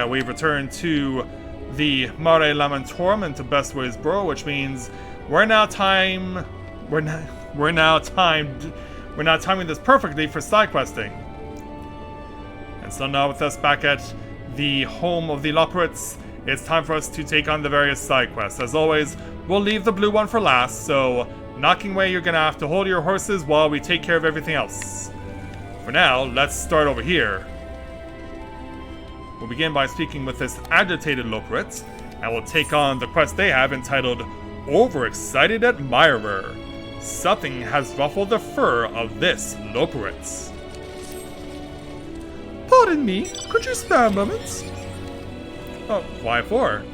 yeah, we've returned to the Mare Lamentorum and to Bestways Burrow, which means we're now timing this perfectly for side questing. And so now with us back at the home of the Loperates, it's time for us to take on the various side quests. As always, we'll leave the blue one for last, so Knocking Way, you're gonna have to hold your horses while we take care of everything else. For now, let's start over here. We'll begin by speaking with this agitated Loperate, and we'll take on the quest they have entitled Overexcited Admirer. Something has ruffled the fur of this Loperate. Pardon me, could you spare a moment? Oh, why for?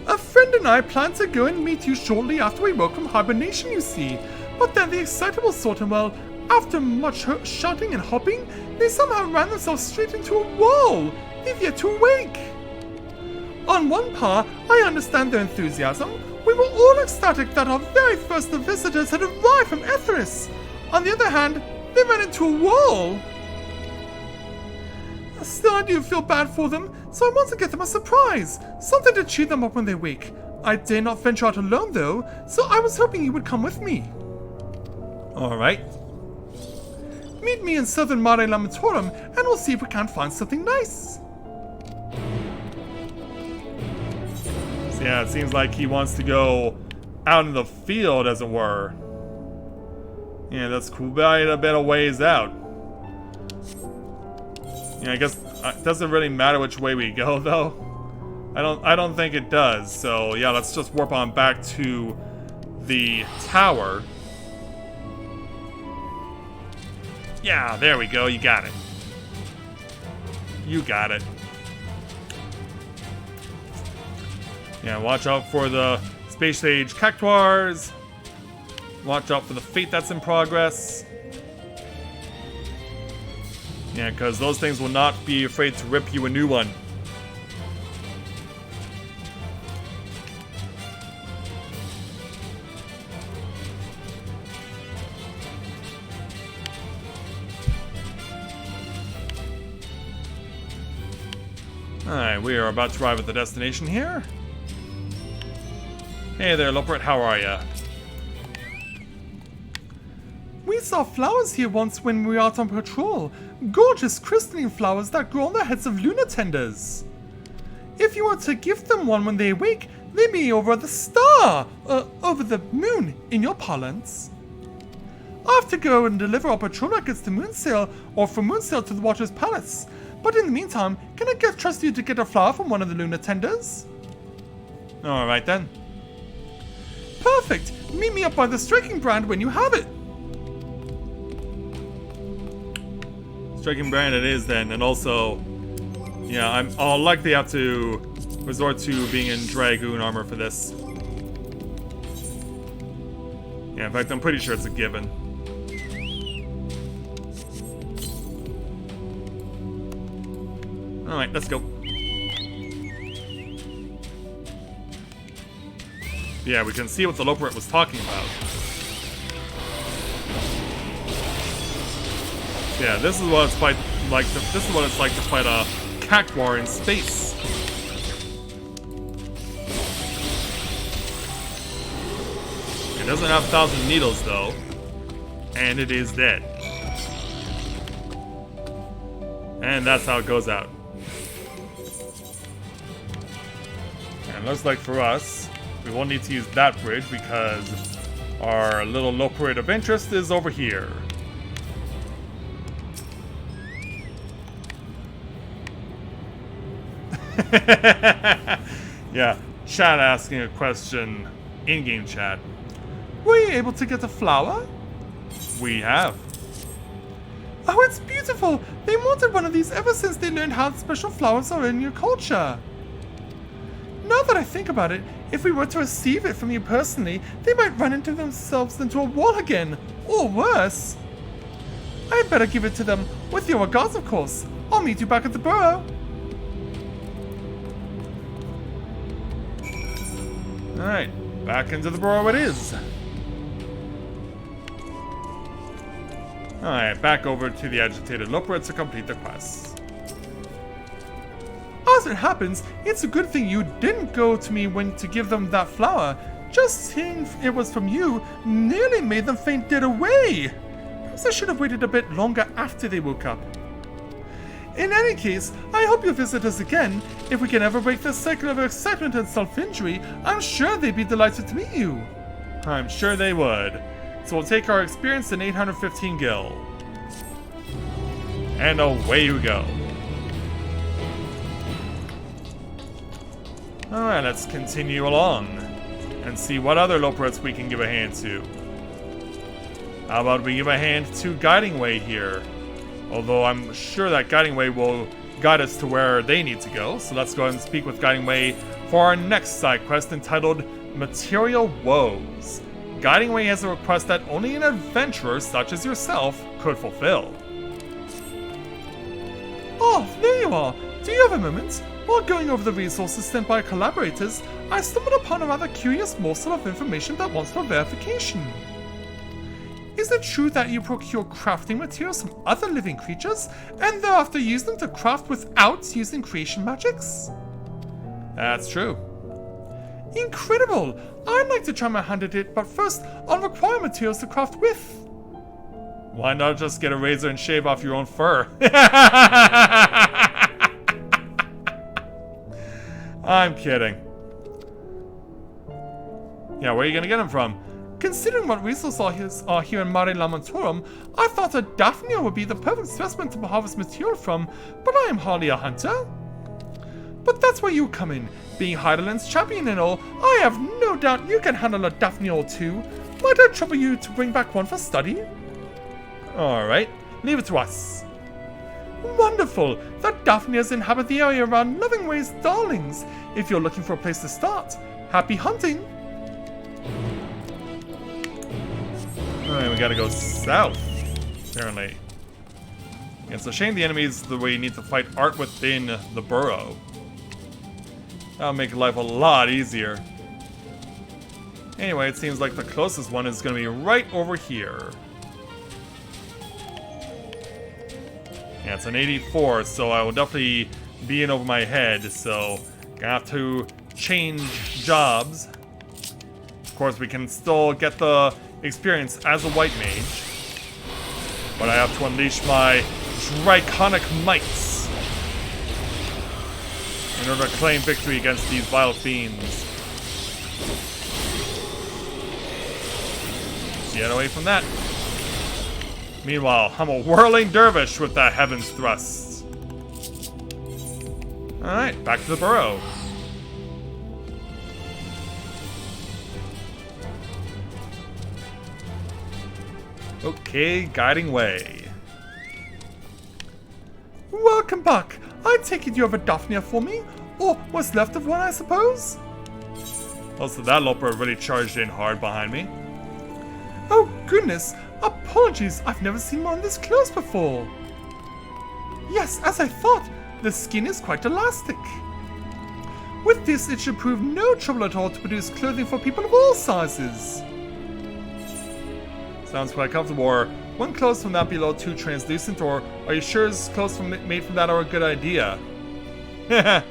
A friend and I plan to go and meet you shortly after we woke from hibernation, you see. But then the excitable sort of, well, after much shouting and hopping, they somehow ran themselves straight into a wall. They've yet to awake. On one part, I understand their enthusiasm. We were all ecstatic that our very first visitors had arrived from Ethris. On the other hand, they ran into a wall. Still, I do feel bad for them, so I want to get them a surprise. Something to cheer them up when they wake. I dare not venture out alone, though, so I was hoping you would come with me. Alright. Meet me in southern Mare Lamentorum, and we'll see if we can't find something nice. So yeah, it seems like he wants to go out in the field, as it were. Yeah, that's quite a bit of ways out. Yeah, I guess it doesn't really matter which way we go, though. I don't think it does. So yeah, let's just warp on back to the tower. Yeah, there we go. You got it. You got it. Yeah, watch out for the space age cactuars. Watch out for the fate that's in progress. Yeah, because those things will not be afraid to rip you a new one. Alright, we are about to arrive at the destination here. Hey there, Loperate, how are ya? We saw flowers here once when we were out on patrol. Gorgeous crystalline flowers that grow on the heads of lunar tenders. If you were to give them one when they awake, they'd be over the star, over the moon, in your parlance. I have to go and deliver our patrol records to Moonsail, or from Moonsail to the Watcher's Palace. But in the meantime, can I trust you to get a flower from one of the lunar tenders? Alright then. Perfect! Meet me up by the striking brand when you have it. Striking brand it is then, and also, yeah, I'll likely have to resort to being in Dragoon armor for this. Yeah, in fact, I'm pretty sure it's a given. Alright, let's go. Yeah, we can see what the Loperate was talking about. Yeah, this is what it's like. This is what it's like to fight a cactuar in space. It doesn't have 1,000 needles though, and it is dead. And that's how it goes out. And looks like for us, we won't need to use that bridge because our little Loperate of interest is over here. Yeah, chat asking a question, in-game chat. Were you able to get a flower? We have. Oh, it's beautiful! They wanted one of these ever since they learned how special flowers are in your culture. Now that I think about it, if we were to receive it from you personally, they might run into themselves into a wall again, or worse. I'd better give it to them, with your regards of course. I'll meet you back at the burrow. Alright, back into the burrow it is. Alright, back over to the agitated Loperate to complete the quest. As it happens, it's a good thing you didn't go to me when to give them that flower. Just seeing it was from you nearly made them faint dead away. Perhaps I should have waited a bit longer after they woke up. In any case, I hope you'll visit us again. If we can ever break this cycle of excitement and self-injury, I'm sure they'd be delighted to meet you. I'm sure they would. So we'll take our experience in 815 gil. And away we go. Alright, let's continue along and see what other Loporets we can give a hand to. How about we give a hand to Guiding Way here? Although I'm sure that Guiding Way will guide us to where they need to go. So let's go ahead and speak with Guiding Way for our next side quest entitled Material Woes. Guiding Way has a request that only an adventurer such as yourself could fulfill. Oh, there you are. Do you have a moment? While going over the resources sent by collaborators, I stumbled upon a rather curious morsel of information that wants for verification. Is it true that you procure crafting materials from other living creatures, and thereafter use them to craft without using creation magics? That's true. Incredible! I'd like to try my hand at it, but first, I'll require materials to craft with. Why not just get a razor and shave off your own fur? I'm kidding. Yeah, where are you gonna get them from? Considering what resources are here in Mare Lamentorum, I thought a Daphnia would be the perfect specimen to harvest material from, but I am hardly a hunter. But that's where you come in. Being Heidelland's champion and all, I have no doubt you can handle a Daphnia or two. Might I trouble you to bring back one for study? Alright, leave it to us. Wonderful! The Daphnias inhabit the area around Lovingway's Darlings. If you're looking for a place to start, happy hunting! Alright, we gotta go south, apparently. Yeah, it's a shame the enemies the way you need to fight aren't within the burrow. That'll make life a lot easier. Anyway, it seems like the closest one is gonna be right over here. Yeah, it's an 84, so I will definitely be in over my head, so gonna have to change jobs. Of course, we can still get the experience as a white mage, but I have to unleash my draconic mights in order to claim victory against these vile fiends. Get away from that. Meanwhile, I'm a whirling dervish with that Heaven's Thrust. Alright, back to the burrow. Okay, Guiding Way. Welcome back. I take it you have a Daphnia for me? Or what's left of one, I suppose? Also, that Loper really charged in hard behind me. Oh goodness, apologies, I've never seen one this close before. Yes, as I thought, the skin is quite elastic. With this, it should prove no trouble at all to produce clothing for people of all sizes. Sounds quite comfortable. Or one clothes from that below too translucent, or are you sure clothes made from that are a good idea? Yeah.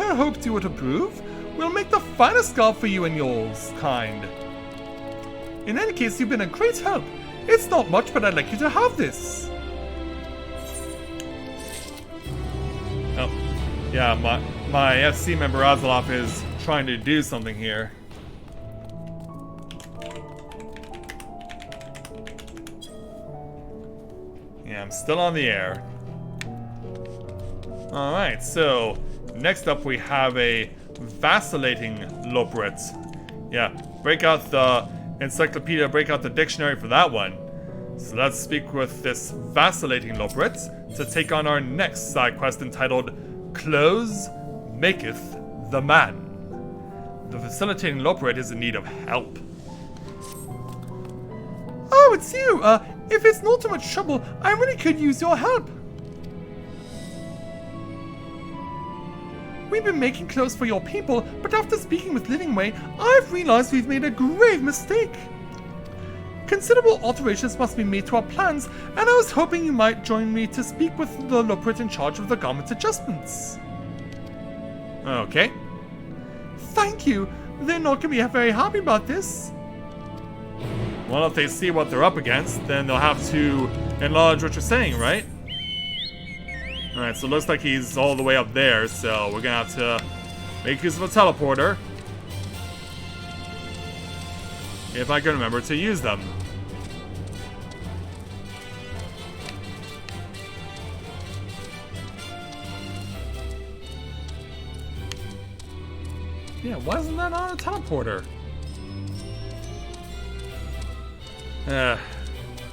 I hoped you would approve. We'll make the finest scarf for you and yours, kind. In any case, you've been a great help. It's not much, but I'd like you to have this. Oh, yeah, my FC member Azeloff is trying to do something here. Yeah, I'm still on the air. Alright, so next up we have a vacillating Loperet. Yeah, break out the encyclopedia, break out the dictionary for that one. So let's speak with this vacillating Loperet to take on our next side quest entitled Clothes Maketh the Man. The vacillating Loperet is in need of help. Oh, it's you! If it's not too much trouble, I really could use your help. We've been making clothes for your people, but after speaking with Livingway, I've realized we've made a grave mistake. Considerable alterations must be made to our plans, and I was hoping you might join me to speak with the Loprit in charge of the garment adjustments. Okay. Thank you. They're not going to be very happy about this. Well, if they see what they're up against, then they'll have to enlarge what you're saying, right? Alright, so it looks like he's all the way up there, so we're gonna have to make use of a teleporter. If I can remember to use them. Yeah, why isn't that on a teleporter?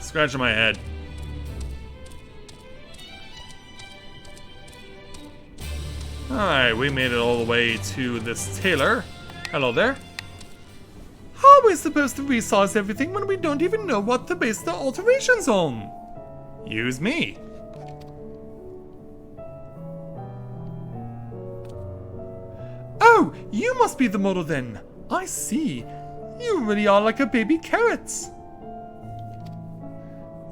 Scratching my head. Alright, we made it all the way to this tailor. Hello there. How are we supposed to resize everything when we don't even know what to base the alterations on? Use me. Oh, you must be the model then. I see. You really are like a baby carrot.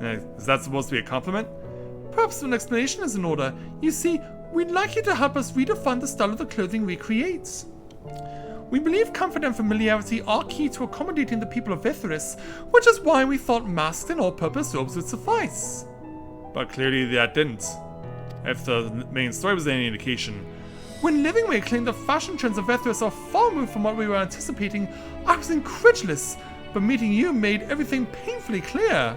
Is that supposed to be a compliment? Perhaps an explanation is in order. You see, we'd like you to help us redefine the style of the clothing we create. We believe comfort and familiarity are key to accommodating the people of Etheris, which is why we thought masked and all-purpose robes would suffice. But clearly that didn't. If the main story was any indication. When Livingway claimed the fashion trends of Etheris are far removed from what we were anticipating, I was incredulous, but meeting you made everything painfully clear.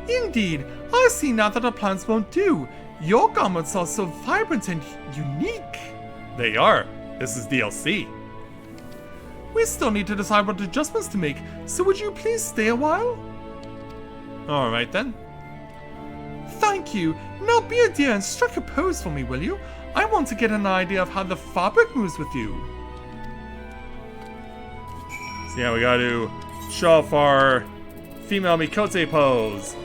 Indeed, I see now that our plans won't do. Your garments are so vibrant and unique. They are. This is DLC. We still need to decide what adjustments to make, so would you please stay a while? Alright then. Thank you. Now be a dear and strike a pose for me, will you? I want to get an idea of how the fabric moves with you. So yeah, we gotta show off our female Mikote pose.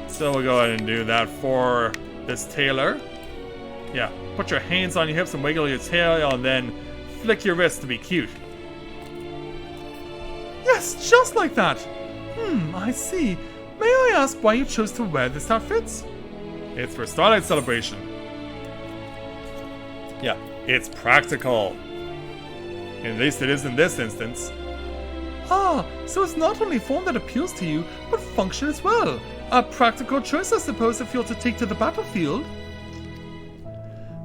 So we'll go ahead and do that for this tailor. Yeah, put your hands on your hips and wiggle your tail and then flick your wrist to be cute. Yes, just like that. I see. May I ask why you chose to wear this outfit? It's for Starlight Celebration. Yeah, it's practical. At least it is in this instance. Ah, so it's not only form that appeals to you, but function as well. A practical choice, I suppose, if you're to take to the battlefield.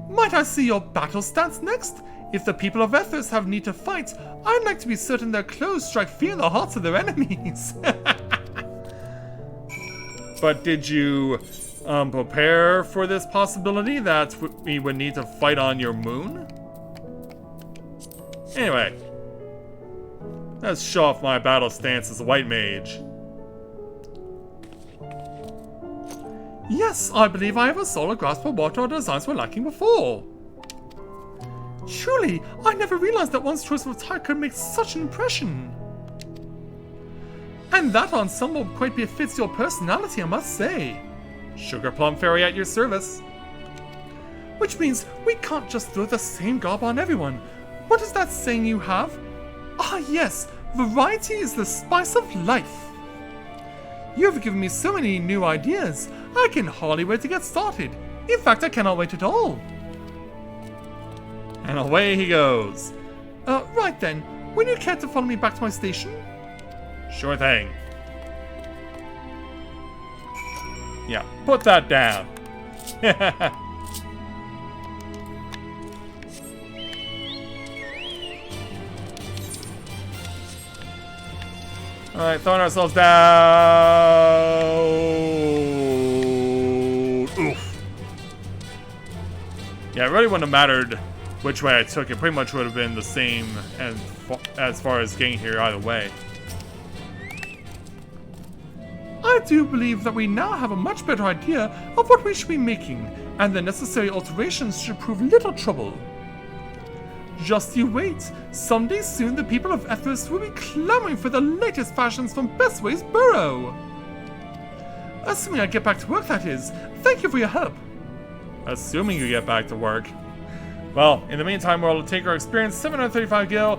Might I see your battle stance next? If the people of Etheris have need to fight, I'd like to be certain their clothes strike fear in the hearts of their enemies. But did you prepare for this possibility that we would need to fight on your moon? Anyway, let's show off my battle stance as a white mage. Yes, I believe I have a solid grasp of what our designs were lacking before. Truly, I never realized that one's choice of attire could make such an impression. And that ensemble quite befits your personality, I must say. Sugar Plum Fairy at your service. Which means we can't just throw the same garb on everyone. What is that saying you have? Ah yes, variety is the spice of life. You have given me so many new ideas. I can hardly wait to get started. In fact, I cannot wait at all. And away he goes. Right then. Will you care to follow me back to my station? Sure thing. Yeah, put that down. Alright, throwing ourselves down. Oof. Yeah, it really wouldn't have mattered which way I took. It pretty much would have been the same as far as getting here either way. I do believe that we now have a much better idea of what we should be making, and the necessary alterations should prove little trouble. Just you wait. Someday soon the people of Etheris will be clamoring for the latest fashions from Bestway's Burrow. Assuming I get back to work, that is. Thank you for your help. Assuming you get back to work. Well, in the meantime, we'll take our experienced 735 gil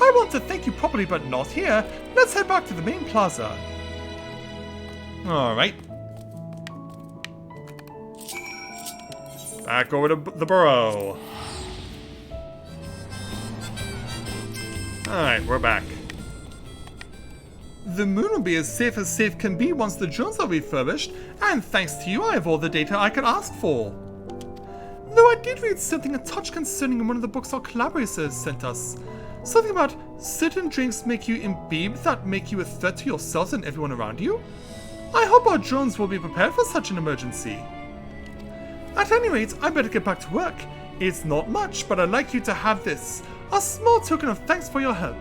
I want to thank you properly, but not here. Let's head back to the main plaza. Alright. Back over to the burrow. Alright, we're back. The moon will be as safe can be once the drones are refurbished, and thanks to you I have all the data I could ask for. Though I did read something a touch concerning in one of the books our collaborators sent us. Something about certain drinks make you imbibe that make you a threat to yourselves and everyone around you? I hope our drones will be prepared for such an emergency. At any rate, I better get back to work. It's not much, but I'd like you to have this. A small token of thanks for your help.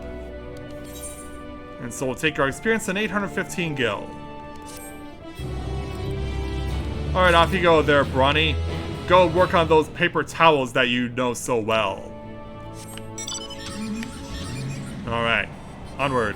And so we'll take our experience and 815 gil. Alright, off you go there, Brawny. Go work on those paper towels that you know so well. Alright, onward.